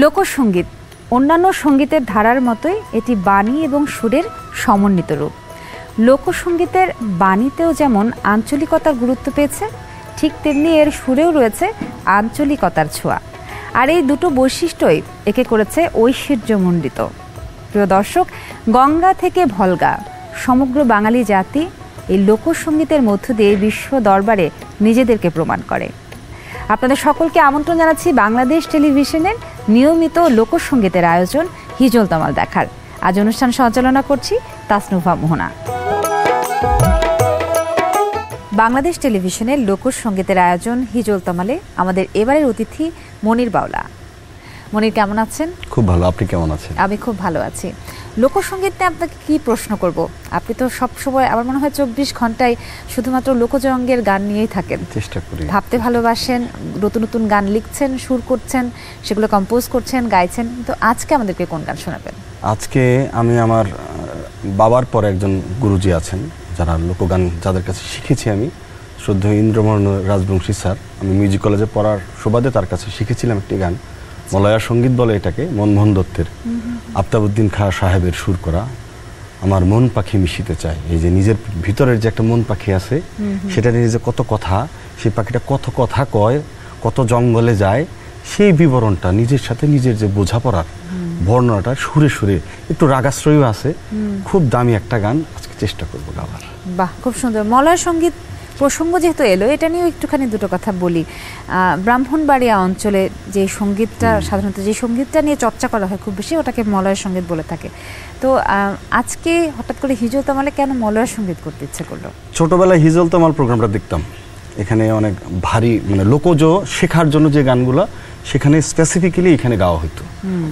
লোকসঙ্গীত অন্যান্য সঙ্গীতের ধারার মতোই এটি বাণী এবং সুরের সমন্বিত রূপ। লোকসঙ্গীতের বাণীতেও যেমন আঞ্চলিকতার গুরুত্ব পেয়েছে, ঠিক তেমনি এর সুরেও রয়েছে আঞ্চলিকতার ছোঁয়া। আর এই দুটো বৈশিষ্ট্যই একে করেছে ঐশ্বর্যমণ্ডিত। প্রিয় দর্শক, গঙ্গা থেকে ভলগা সমগ্র বাঙালি জাতি এই লোকসঙ্গীতের মধ্য দিয়ে বিশ্ব দরবারে নিজেদেরকে প্রমাণ করে। আপনাদের সকলকে আমন্ত্রণ জানাচ্ছি বাংলাদেশ টেলিভিশনের নিয়মিত লোকসঙ্গীতের আয়োজন হিজল তমাল দেখার। আজ অনুষ্ঠান সঞ্চালনা করছি তাসনুভা মোহনা। বাংলাদেশ টেলিভিশনের লোকসঙ্গীতের আয়োজন হিজল তমালে আমাদের এবারের অতিথি মনির বাউলা। মনির, কেমন আছেন? খুব ভালো, আপনি কেমন আছেন? আমি খুব ভালো আছি। লোকসঙ্গীত নিয়ে আপনাকে কি প্রশ্ন করব? আপনি তো সবসময় আমার মনে হয় 24 ঘন্টায় শুধুমাত্র লোকজঙ্গের গান নিয়েই থাকেন। চেষ্টা করি। ভাবতে ভালোবাসেন, নতুন নতুন গান লিখছেন, সুর করছেন, সেগুলো কম্পোজ করছেন, গাইছেন। তো আজকে আমাদেরকে কোন গান শোনাবেন? আজকে আমি আমার বাবার পরে একজন গুরুজি আছেন যারা লোকগান যাদের কাছে শিখেছি আমি, শ্রদ্ধেয় ইন্দ্রমোহন রাজবংশী স্যার। আমি মিউজিক কলেজে পড়ার সুবাদে তার কাছে শিখেছিলাম একটি গান, মলয়া সঙ্গীত বলে এটাকে, মনমোহন দত্তের আফতাবউদ্দিন খাঁ সাহেবের সুর করা আমার মন পাখি মিশিতে চায়। এই যে নিজের ভিতরের যে একটা মন পাখি আছে, সেটা নিয়ে যে কত কথা, সেই পাখিটা কত কথা কয়, কত জঙ্গলে যায়, সেই বিবরণটা নিজের সাথে নিজের যে বোঝাপড়ার বর্ণনাটা সুরে সুরে একটু রাগাশ্রয়ও আছে। খুব দামি একটা গান, আজকে চেষ্টা করবো গাওয়ার। বাহ, খুব সুন্দর। মলয় সঙ্গীত প্রসঙ্গ যেহেতু এলো, এটা নিয়েও একটুখানি দুটো কথা বলি। ব্রাহ্মণবাড়িয়া অঞ্চলে যে সঙ্গীতটা সাধারণত যে সঙ্গীতটা নিয়ে চর্চা করা হয় খুব বেশি, ওটাকে মলয় সঙ্গীত বলে থাকে। তো আজকে হঠাৎ করে হিজল তমালে কেন মলয় সঙ্গীত করতে ইচ্ছে করলো? ছোটবেলায় হিজল তমাল প্রোগ্রামটা দেখতাম। এখানে অনেক ভারী মানে লোকজ শেখার জন্য যে গানগুলো সেখানে স্পেসিফিক্যালি এখানে গাওয়া হতো।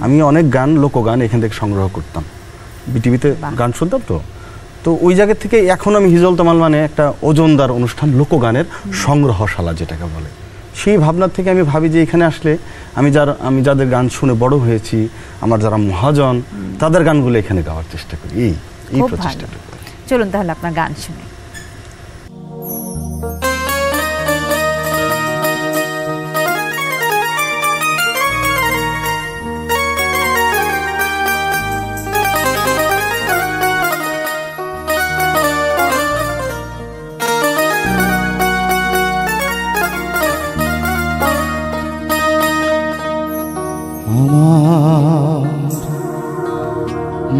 আমি অনেক গান, লোকগান এখান থেকে সংগ্রহ করতাম, বিটিভিতে গান শুনতাম। তো ওই জায়গা থেকে এখন আমি হিজল তমাল মানে একটা ওজনদার অনুষ্ঠান, লোকগানের সংগ্রহশালা যেটাকে বলে। সেই ভাবনার থেকে আমি ভাবি যে এখানে আসলে আমি যাদের গান শুনে বড় হয়েছি, আমার যারা মহাজন, তাদের গানগুলো এখানে গাওয়ার চেষ্টা করি। এই প্রচেষ্টাটা। চলুন তাহলে আপনার গান শুনে।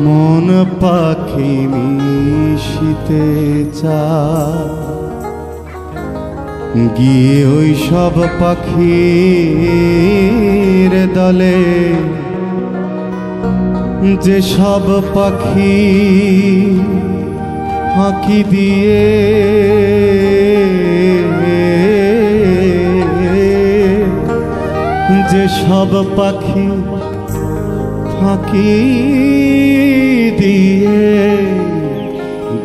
মন পাখি মিশিতে চায়, গিয়ে ওই সব পাখির দলে, যে সব পাখি ফাঁকি দিয়ে যে সব পাখি ফাঁকি দিয়ে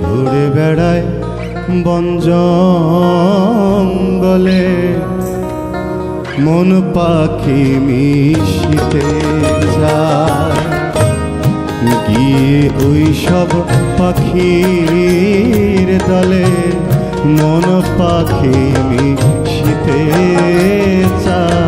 ঘুরে বেড়ায় বন জঙ্গলে, মন পাখি মিশিতে যায়, গিয়ে ওই সব পাখির দলে, মন পাখি মিশিতে চায়।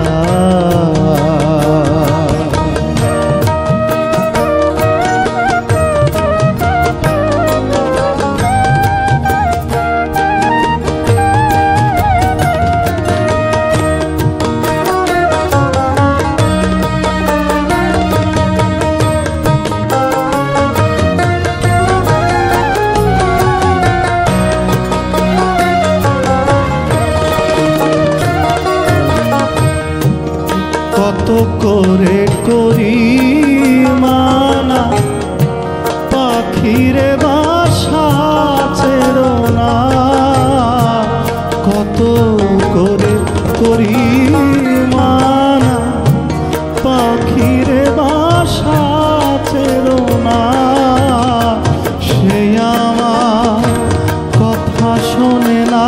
কত করে করি মানা, পাখিরে বাসা ছেড়ো না, কত করে করি মানা, পাখিরে বাসা ছেড়ো না, সে আমার কথা শোনে না,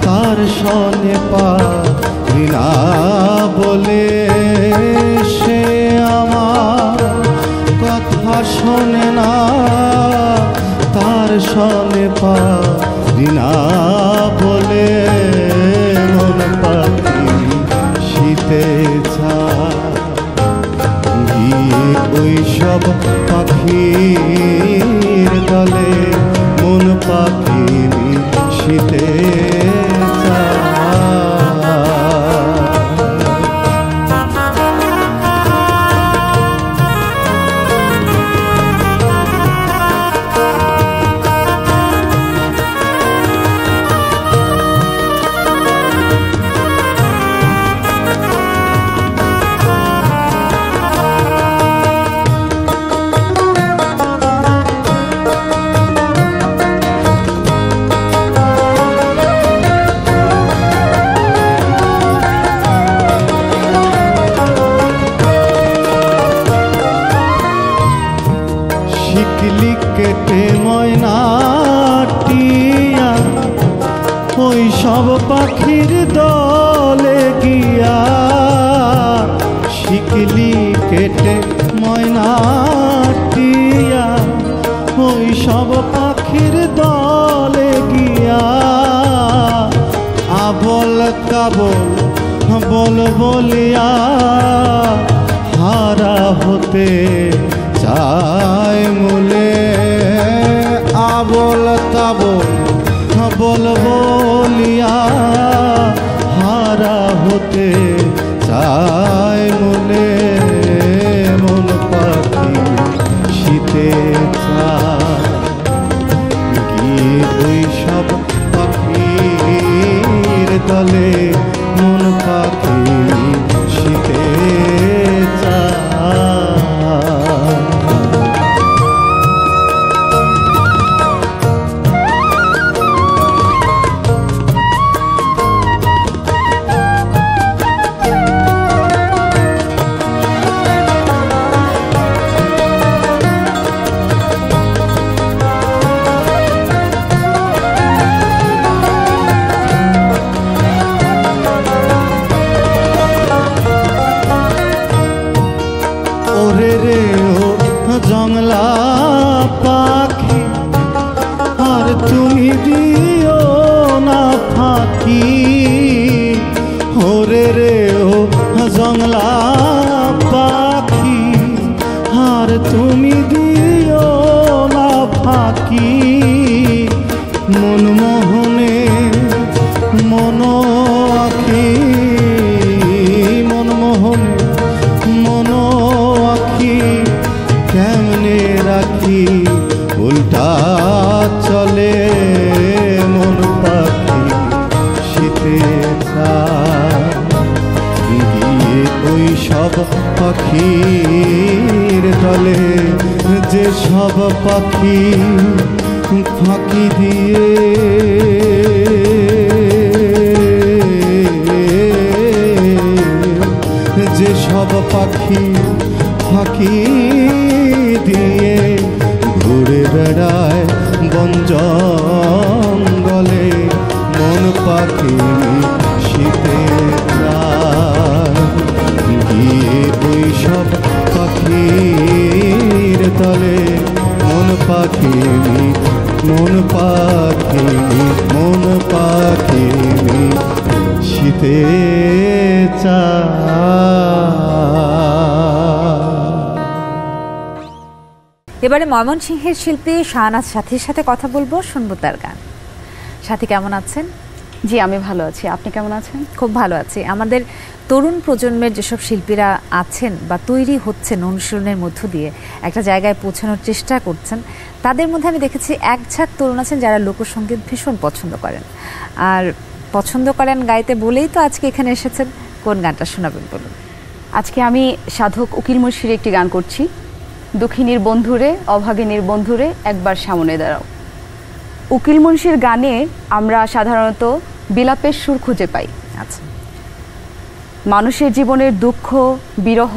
তার শোনে পারি না বলে, সে আমার কথা শোনে না, তার শোনে পারি না বলে, মন পাখি শীতে চায়। ওই সব পাখির দলে মন পাখি মিশিতে চায়। শিকলি কেটে ময়নাটিয়া ওই সব পাখির দলে গিয়া, শিকলি কেটে ময়নাটিয়া ওই সব পাখির দলে গিয়া, আবল কাবল বল বলিয়া হারা হতে চায় মূলে, আবল তাবল বল বলিয়া হারা হতে চায় মূলে, মন পাখি শীতে চায় গিয়ে ওই সব পাখির দলে মন পাখি শীতে চায়। ওরে রে ও জংলা পাখি আর তুমি দিও না ফাঁকি, ওরে রে ও জংলা পাখি আর তুমি দিও না ফাঁকি, মনমোহনে মন আখি মনমোহনে মন আখি কেমনে রাখি উল্টা চলে, মন পাখি শীতে চায় গিয়ে ওই সব পাখির দলে, যে সব পাখি ফাঁকি দিয়ে যে সব পাখি ফাঁকি দিয়ে ঘুরে বেড়ায় বন জঙ্গলে, মন পাখি শীতে চায় গিয়ে ওই সব পাখির দলে মন পাখি মন পাখি মন পাখি শীতে এবারে ময়মনসিংহের শিল্পী শাহনাজ সাথীর সাথে কথা বলবো, শুনবো তার গান। সাথী কেমন আছেন? জি আমি ভালো আছি, আপনি কেমন আছেন? খুব ভালো আছি। আমাদের তরুণ প্রজন্মের যেসব শিল্পীরা আছেন বা তৈরি হচ্ছেন অনুশীলনের মধ্য দিয়ে একটা জায়গায় পৌঁছানোর চেষ্টা করছেন, তাদের মধ্যে আমি দেখেছি এক ঝাঁক তরুণ আছেন যারা লোকসঙ্গীত ভীষণ পছন্দ করেন, আর পছন্দ করেন গাইতে বলেই তো আজকে এখানে এসেছেন। কোন গানটা শোনাবেন বলুন? আজকে আমি সাধক উকিল মুন্সির একটি গান করছি, দুঃখিনীর বন্ধুরে অভাগিনীর বন্ধুরে একবার সামনে দাঁড়াও। উকিল মুন্সির গানে আমরা সাধারণত বিলাপের সুর খুঁজে পাই। আচ্ছা, মানুষের জীবনের দুঃখ বিরহ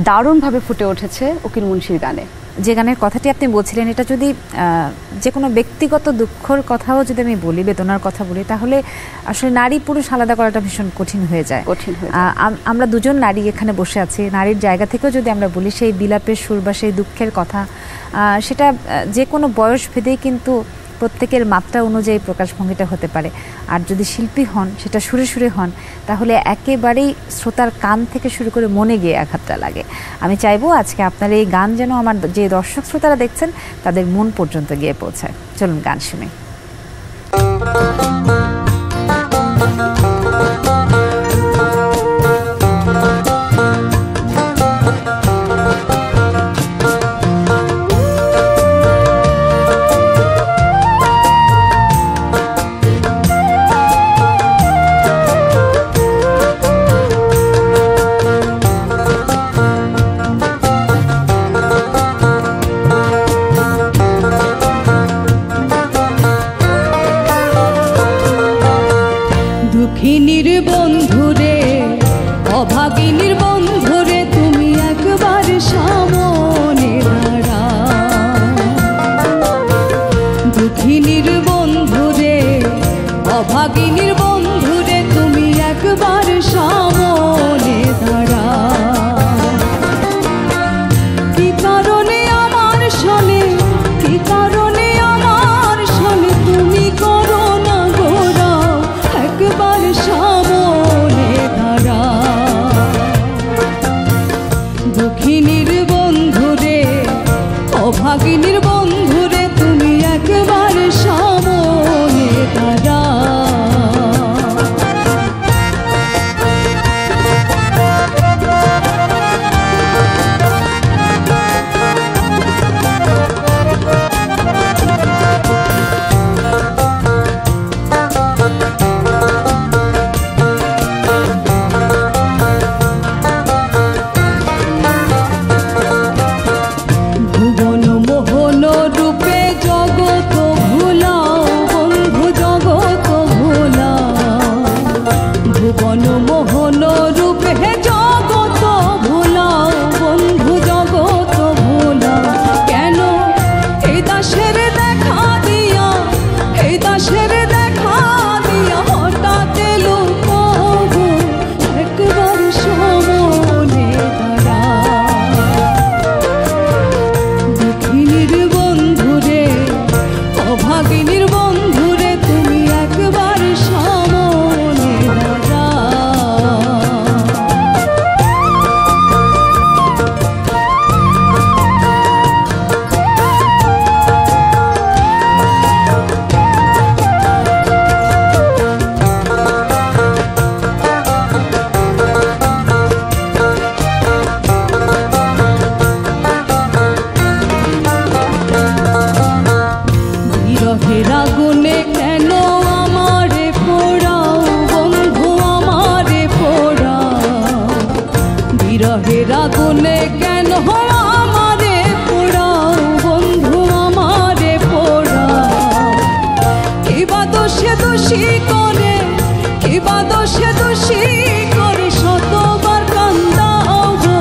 দারুণভাবে ফুটে উঠেছে উকিল মুন্সির গানে। যে গানের কথাটি আপনি বলছিলেন, এটা যদি যে কোনো ব্যক্তিগত দুঃখের কথাও যদি আমি বলি, বেদনার কথা বলি, তাহলে আসলে নারী পুরুষ আলাদা করাটা ভীষণ কঠিন হয়ে যায়। আমরা দুজন নারী এখানে বসে আছি, নারীর জায়গা থেকেও যদি আমরা বলি সেই বিলাপের সুর বা সেই দুঃখের কথা, সেটা যে কোনো বয়স ভেদেই কিন্তু প্রত্যেকের মাত্রা অনুযায়ী প্রকাশভঙ্গিটা হতে পারে। আর যদি শিল্পী হন, সেটা সুরে সুরে হন, তাহলে একেবারেই শ্রোতার কান থেকে শুরু করে মনে গিয়ে আঘাতটা লাগে। আমি চাইবো আজকে আপনার এই গান যেন আমার যে দর্শক শ্রোতারা দেখছেন তাদের মন পর্যন্ত গিয়ে পৌঁছায়। চলুন গান শুনে। দুঃখিনীর বন্ধুরে, অভাগিনীর বন্ধুরে, তুমি একবার সামনে দাঁড়াও। দুঃখিনীর বন্ধুরে, অভাগিনীর বন্ধুরে, তুমি একবার সামনে দাঁড়াও। কি কারণে আমার শোনে, কি কারণে আমার শোনে, তুমি করো না গোরাও, একবার সামনে দাঁড়াও। দুঃখিনীর বন্ধুরে, অভাগিনীর বন্ধুরে, তুমি একবার সামনে দাঁড়াও। ভুবন মোহন রূপে জগৎ ভুলাও, বন্ধু জগৎ ভুলাও। ভুবন মোহন রূপে জগৎ ভুলাও, বন্ধু জগৎ ভুলাও। কেন এই দাসের দেখা দিয়া, এই দাসের দেখা দিয়া হঠাৎ এলো কবু, একবার সামনে দাঁড়াও। দুঃখিনীর বন্ধুরে, অভাগিনীর বন্ধুরে, তুমি একবার সামনে দাঁড়াও। বিরহের আগুনে কেন আমারে পোড়াও, বন্ধু আমারে পোড়াও। বিরহের আগুনে কেন আমারে পোড়াও, বন্ধু আমারে পোড়াও। কিবা দোষে দোষী করে, কিবা দোষে দোষী করে, শতবার কান্দাও গো,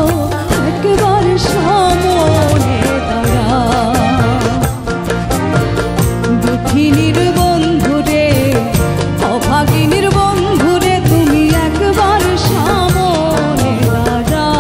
একবার সামনে দাঁড়াও। দুঃখিনীর বন্ধুরে, অভাগিনীর বন্ধুরে, তুমি একবার সামনে দাঁড়াও।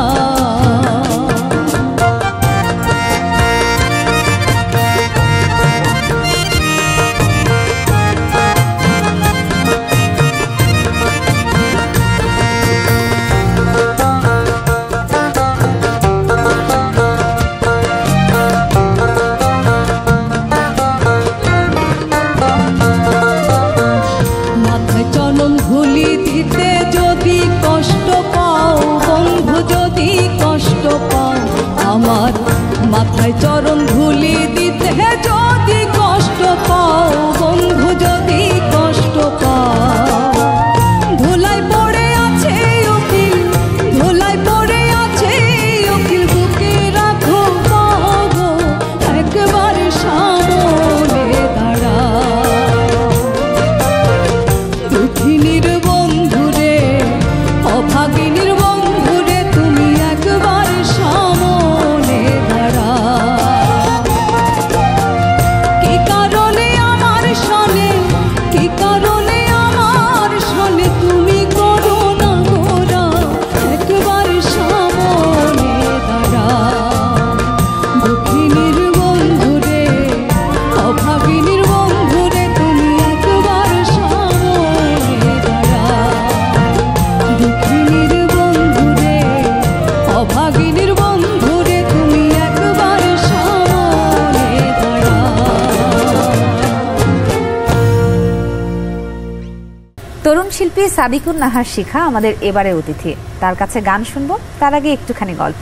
শিল্পী সাবিকুন নাহার শিখা আমাদের এবারের অতিথি। তার কাছে গান শুনবো, তার আগে একটুখানি গল্প।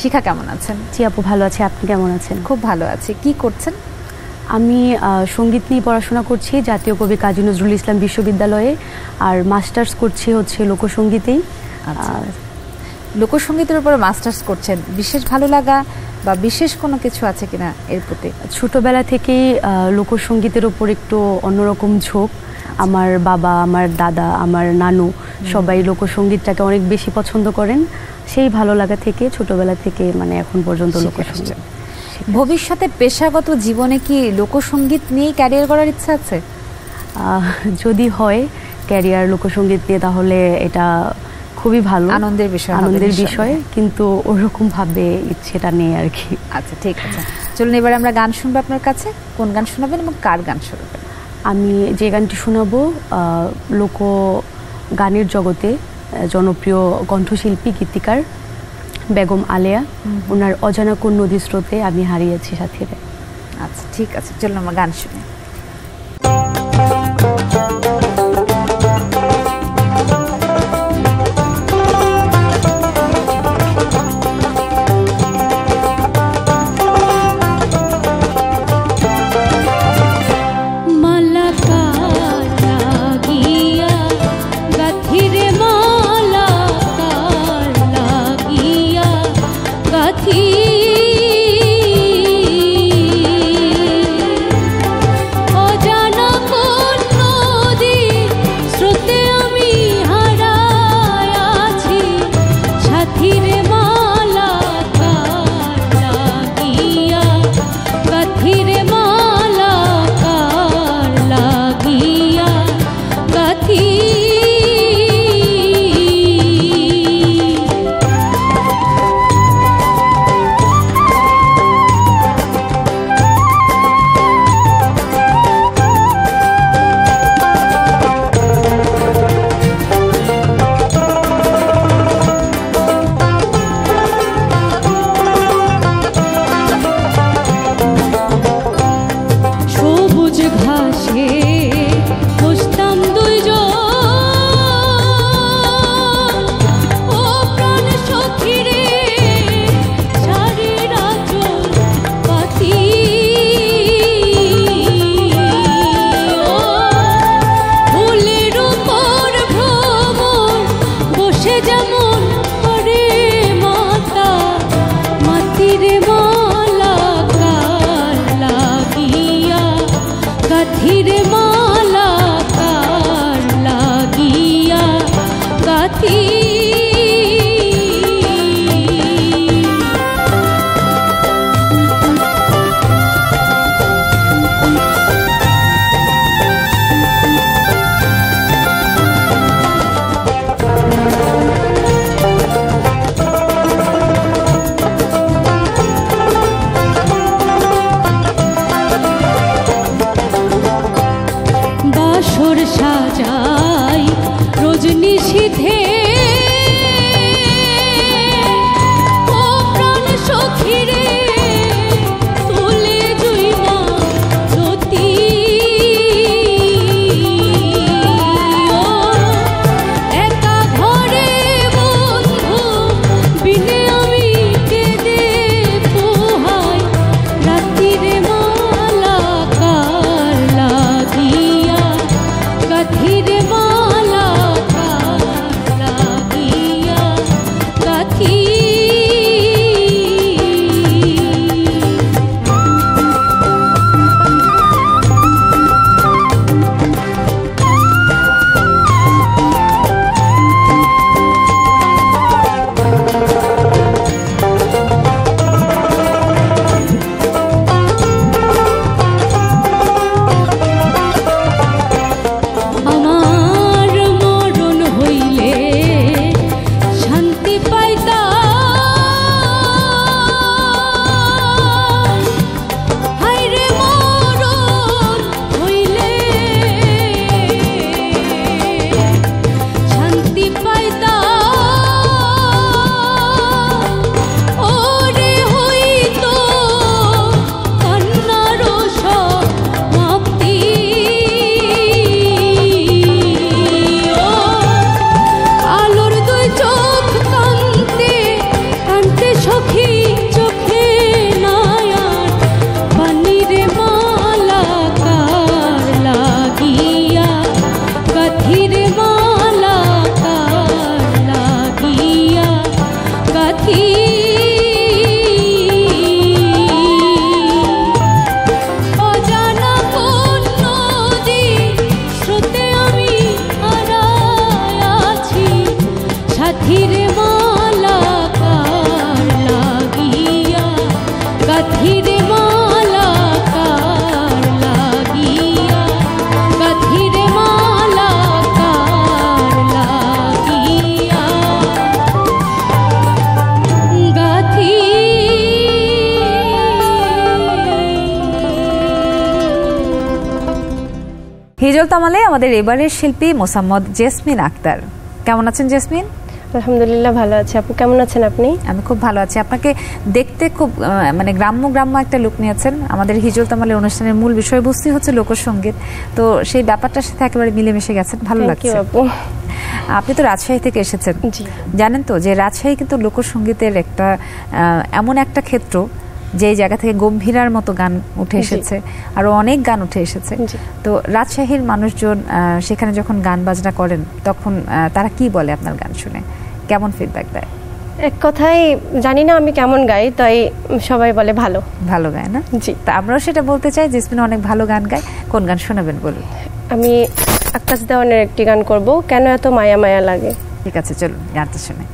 শিখা কেমন আছেন? জি আপু, ভালো আছি। আপনি কেমন আছেন? খুব ভালো আছি। কি করছেন? আমি সঙ্গীত নিয়ে পড়াশোনা করছি জাতীয় কবি কাজী নজরুল ইসলাম বিশ্ববিদ্যালয়ে, আর মাস্টার্স করছি হচ্ছে লোকসঙ্গীতেই। লোকসঙ্গীতের উপরে মাস্টার্স করছেন, বিশেষ ভালো লাগা বা বিশেষ কোনো কিছু আছে কিনা এর প্রতি? ছোটবেলা থেকেই লোকসঙ্গীতের উপর একটু অন্যরকম ঝোঁক। আমার বাবা, আমার দাদা, আমার নানু সবাই লোকসঙ্গীতটাকে অনেক বেশি পছন্দ করেন। সেই ভালো লাগা থেকে ছোটবেলা থেকে মানে এখন পর্যন্ত লোকসঙ্গীত। ভবিষ্যতে পেশাগত জীবনে কি লোকসঙ্গীত নিয়ে ক্যারিয়ার করার ইচ্ছা আছে? যদি হয় ক্যারিয়ার লোকসঙ্গীত নিয়ে, তাহলে এটা খুবই ভালো, আনন্দের বিষয়, কিন্তু ওরকম ভাবে ইচ্ছেটা নেই আর কি। আচ্ছা, ঠিক আছে, চলুন এবার আমরা গান শুনবো আপনার কাছে। কোন গান শোনাবেন এবং কার গান শোনাবেন? আমি যে গানটি শোনাবো লোক গানের জগতে জনপ্রিয় কণ্ঠশিল্পী গীতিকার বেগম আলেয়া, ওনার অজানা কোন নদী স্রোতে আমি হারিয়েছি সাথীরে। আচ্ছা, ঠিক আছে, চলুন আমরা গান শুনি। ধীরে মালা হিজল তামালে আমাদের এবারের শিল্পী মোসাম্মদ জেসমিন আক্তার। কেমন আছেন জেসমিন? আলহামদুলিল্লাহ ভালো আছি আপু, কেমন আছেন আপনি? আমি খুব ভালো আছি। আপনাকে দেখতে খুব মানে গ্রাম্য গ্রাম্য একটা লুক নিয়েছেন। আমাদের হিজল তামালের অনুষ্ঠানের মূল বিষয়বস্তু হচ্ছে লোকসঙ্গীত, তো সেই ব্যাপারটার সাথে একেবারে মিলেমিশে গেছেন, ভালো লাগছে। আপু আপনি তো রাজশাহী থেকে এসেছেন, জানেন তো যে রাজশাহী কিন্তু লোকসঙ্গীতের একটা এমন একটা ক্ষেত্র যে জায়গা থেকে গম্ভীরার মতো গান উঠে এসেছে, আরো অনেক গান উঠে এসেছে। তো রাজশাহীর মানুষজন সেখানে যখন গান বাজনা করেন তখন তারা কি বলে আপনার গান শুনে, কেমন ফিডব্যাক দেয়? এক কথাই জানি না আমি কেমন গাই, তাই সবাই বলে ভালো ভালো গায় না? জি, তা আমরাও সেটা বলতে চাই, জেসমিন অনেক ভালো গান গায়। কোন গান শোনাবেন বলুন? আমি আকাশ দেওয়ানের একটি গান করব, কেন এত মায়া মায়া লাগে। ঠিক আছে, চলুন গানটা শুনে।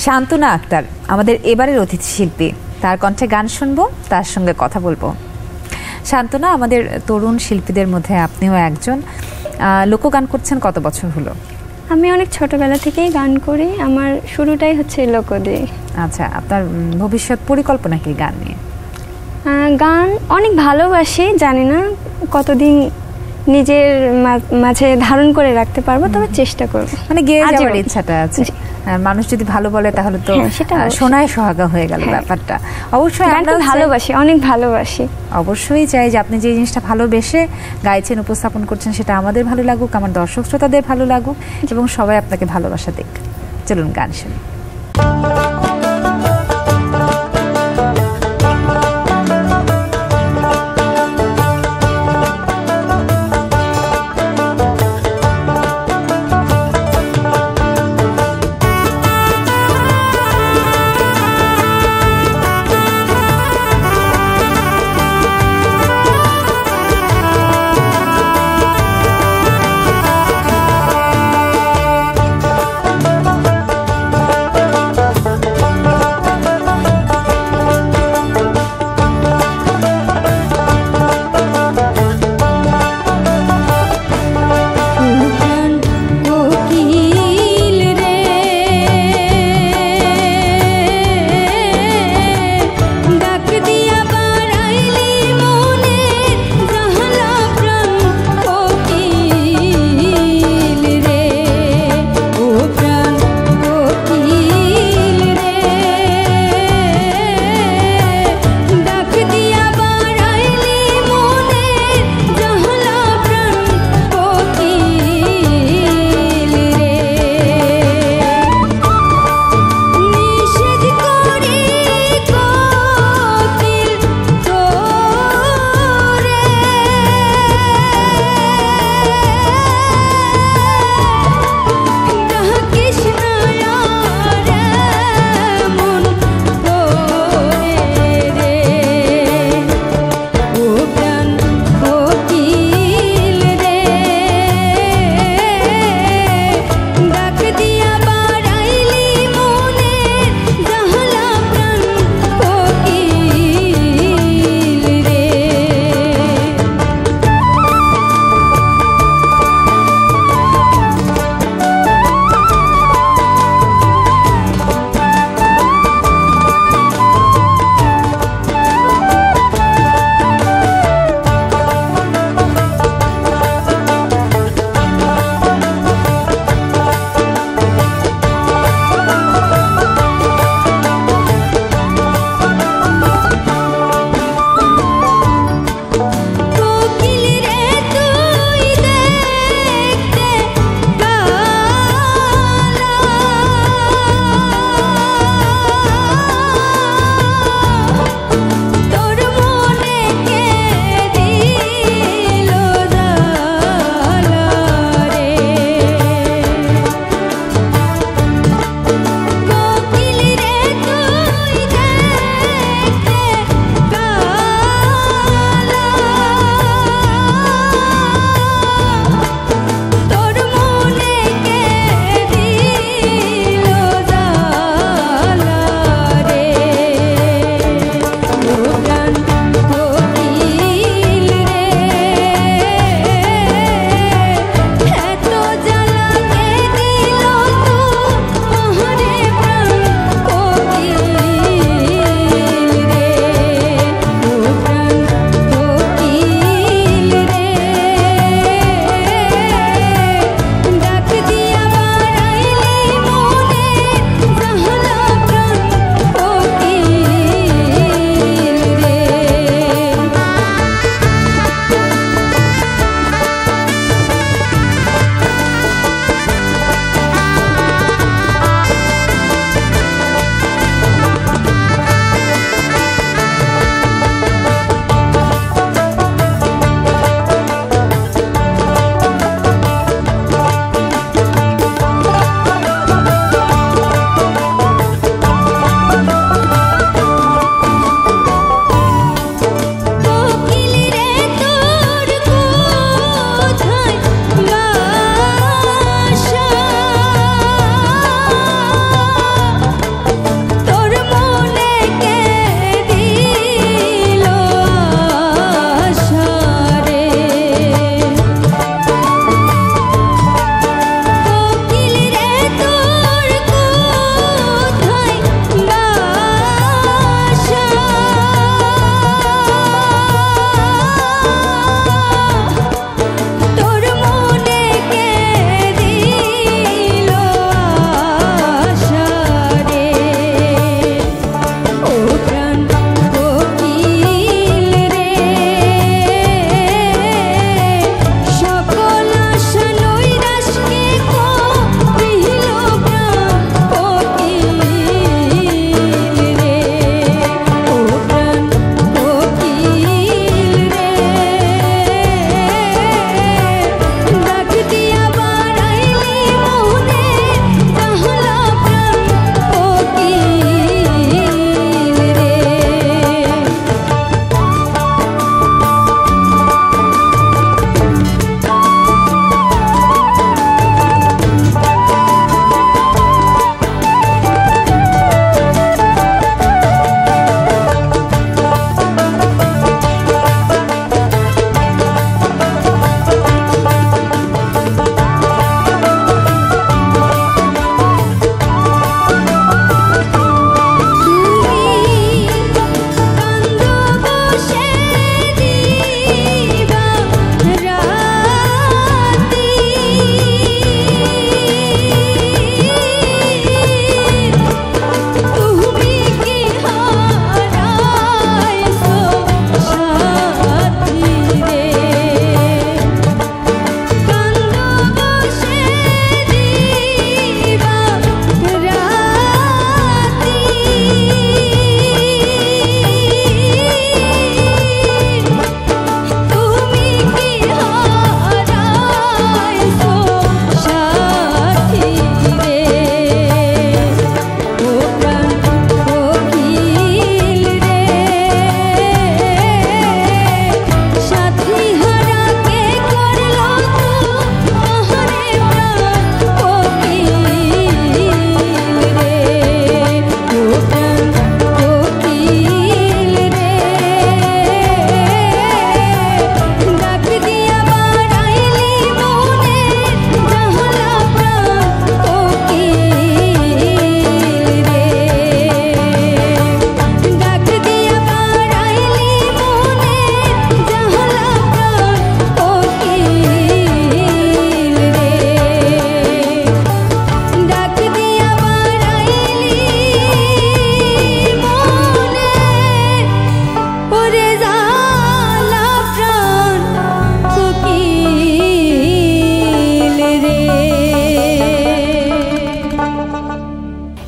শান্তনা আক্তার আমাদের এবারের অতিথি শিল্পী, তার কণ্ঠে গান শুনবো, তার সঙ্গে কথা বলবো। শান্তনা, আমাদের তরুণ শিল্পীদের মধ্যে আপনিও একজন। লোকগান করছেন কত বছর হলো? আমি অনেক ছোটবেলা থেকেই গান করি, আমার শুরুটাই হচ্ছে লোক দিয়ে। আচ্ছা, আপনার ভবিষ্যৎ পরিকল্পনা কি গান নিয়ে? গান অনেক ভালোবাসি, জানি না কতদিন নিজের মাঝে ধারণ করে রাখতে পারবো, তবে চেষ্টা করবো। মানে গেয়ে যাওয়ার ইচ্ছাটা আছে। মানুষ যদি ভালো বলে তাহলে তো সোনায় সোহাগা হয়ে গেল ব্যাপারটা। অবশ্যই আমরা ভালোবাসি, অনেক ভালোবাসি। অবশ্যই চাই যে আপনি যে জিনিসটা ভালোবেসে গাইছেন, উপস্থাপন করছেন, সেটা আমাদের ভালো লাগুক, আমার দর্শক শ্রোতাদের ভালো লাগুক এবং সবাই আপনাকে ভালোবাসা দিক। চলুন গান শুনি।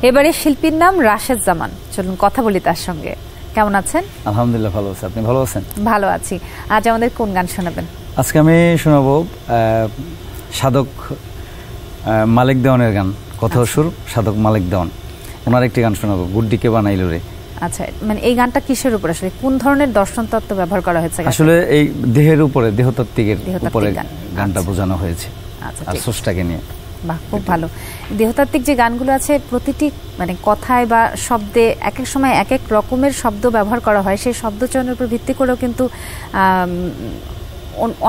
এবারে শিল্পীর নাম রাশেদ জামান, চলুন কথা বলি তার সঙ্গে। কেমন আছেন? আলহামদুলিল্লাহ ভালো আছি, আপনি ভালো আছেন? ভালো আছি। আজ আমাদের কোন গান শোনাবেন? আজকে আমি শোনাবো সাধক মালিক দেওয়ানের গান, কথা সুর সাধক মালিক দেওয়ান, ওনার একটি গান শোনাবো, গুড্ডিকে বানাইলো রে। আচ্ছা, মানে এই গানটা কিসের উপর, আসলে কোন ধরনের দর্শন তত্ত্ব ব্যবহার করা হয়েছে? আসলে এই দেহের উপরে, দেহতাত্ত্বিকের উপরে গানটা বোঝানো হয়েছে, আর স্রষ্টাকে নিয়ে। বাহ, খুব ভালো। দেহতাত্ত্বিক যে গানগুলো আছে প্রতিটি মানে কথায় বা শব্দে এক এক সময় এক এক রকমের শব্দ ব্যবহার করা হয়, সেই শব্দ চয়নের উপর ভিত্তি করেও কিন্তু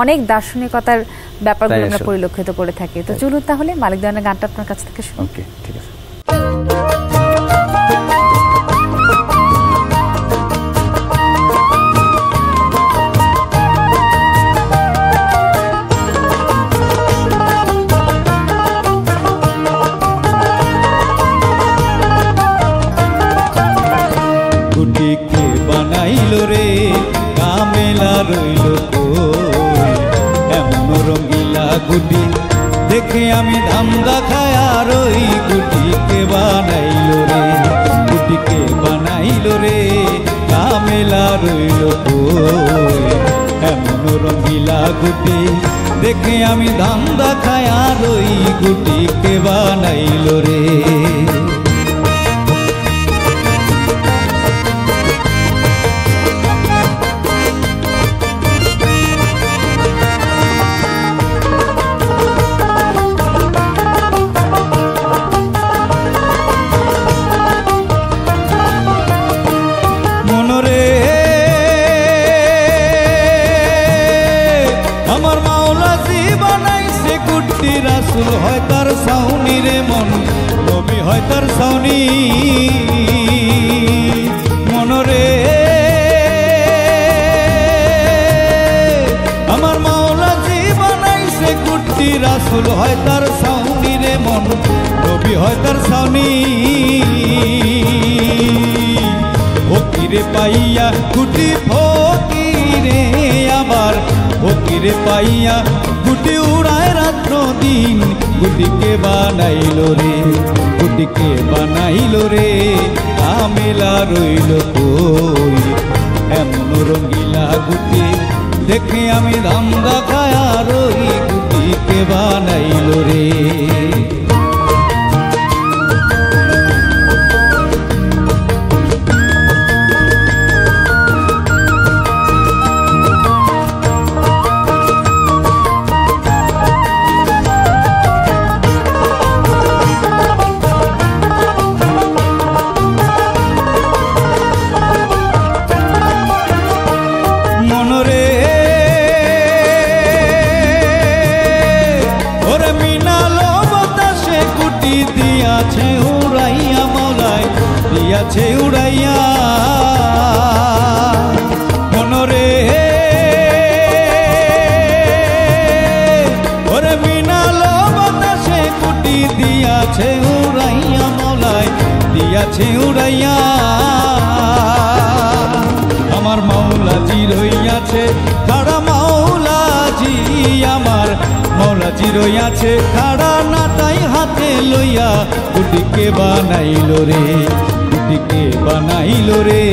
অনেক দার্শনিকতার ব্যাপারগুলো আমরা পরিলক্ষিত করে থাকি। তো চলুন তাহলে মালিক দেওয়ানের গানটা আপনার কাছ থেকে শুনি। ওকে, ঠিক আছে। গুটিকে বানাইলো রে কামেলা রইল এমন রঙিলা গুটি দেখে আমি ধান্দা খায় আর ওই গুটিকে বানাইলো রে, গুটিকে বানাইলো রে কামেলা রইল এমন রঙিলা গুটি দেখে আমি ধান্দা খায় আর ওই গুটিকে বানাইলো রে। রাসূল হয় তার সাউনি রে মন, নবী হয় তার সাউনি মনরে। আমার মাওলা জি বানাইছে কুটি, রাসূল হয় তার সাউনি রে মন, নবী হয় তার সাউনি। ফকিরে পাইয়া কুটি ফকিরে আবার, ফকিরে পাইয়া গুটি উড়ায় রাত্র দিন, গুটিকে বানাইলো রে, গুটিকে বানাইলো রে কামেলা রইল কই এমন রঙিলা গুটি দেখে আমি ধান্দা খায় আর ওই গুটিকে বানাইলো রে। দিয়াছে উড়াইয়া মনরে, ওরে মিনালো বাতাসে কুটি দিয়াছে উড়াইয়া মলায়, দিয়াছে উড়াইয়া। আমার মাওলাজি রইয়াছে খাড়া, মাওলাজি আমার মাওলাজি রইয়াছে খাড়া, নাটাই হাতে লইয়া গুটিকে বানাইলো রে, গুটিকে বানাইলো রে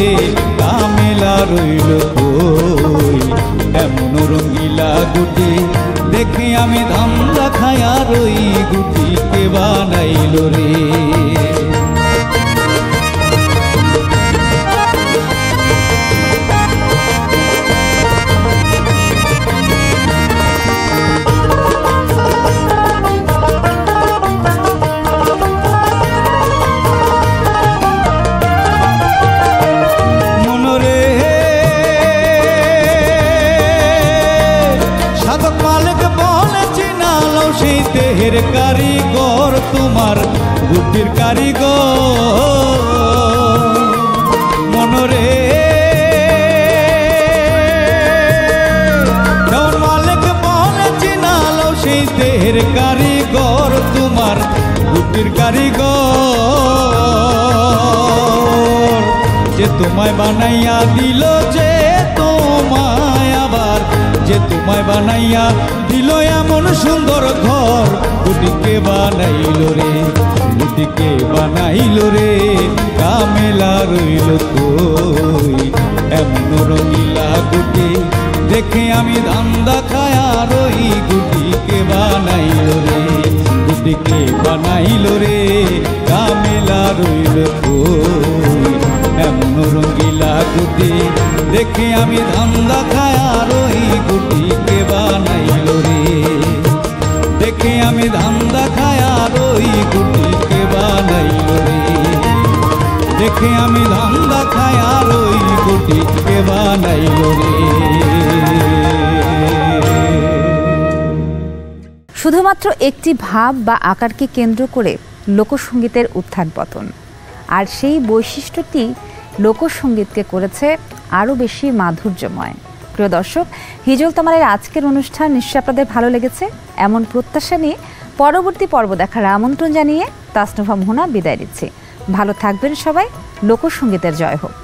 কামেলা রইল কই এমন রঙিলা গুটি দেখে আমি ধান্দা খায় আর ওই গুটিকে বানাইলো রে। দেহের কারিগর তোমার বুদ্ধির কারিগর মনরে, মালিক বলে চিনালো সেই দেহের কারিগর তোমার বুদ্ধির কারিগর, যে তোমায় বানাইয়া দিল, যে তোমায় আবার যে তোমায় বানাইয়া দিল এমন সুন্দর ঘর গুটিকে বানাইলো রে, গুটিকে বানাইলো রে, কামেলা রইল কই। এমন রঙিলা গুটি দেখে আমি ধান্দা খায়া রই, গুটিকে বানাইলো রে, গুটিকে বানাইলো রে, কামেলা রইল কই। এমন রঙিলা গুটি দেখে আমি ধান্দা খায়া রই, গুটিকে বানাইলো রে, দেখে আমি ধান্দা খায়া রই, গুটিকে বানাইলো রে, দেখে আমি ধান্দা খায়া রই, গুটিকে বানাইলো রে। শুধুমাত্র একটি ভাব বা আকারকে কেন্দ্র করে লোকসঙ্গীতের উত্থান পতন, আর সেই বৈশিষ্ট্যটি লোকসঙ্গীতকে করেছে আরও বেশি মাধুর্যময়। প্রিয় দর্শক, হিজল তোমারের আজকের অনুষ্ঠান নিশ্চয়ই আপনাদের ভালো লেগেছে, এমন প্রত্যাশা নিয়ে পরবর্তী পর্ব দেখার আমন্ত্রণ জানিয়ে তাসনুভা মোহনা বিদায় দিচ্ছি। ভালো থাকবেন সবাই, লোকসঙ্গীতের জয় হোক।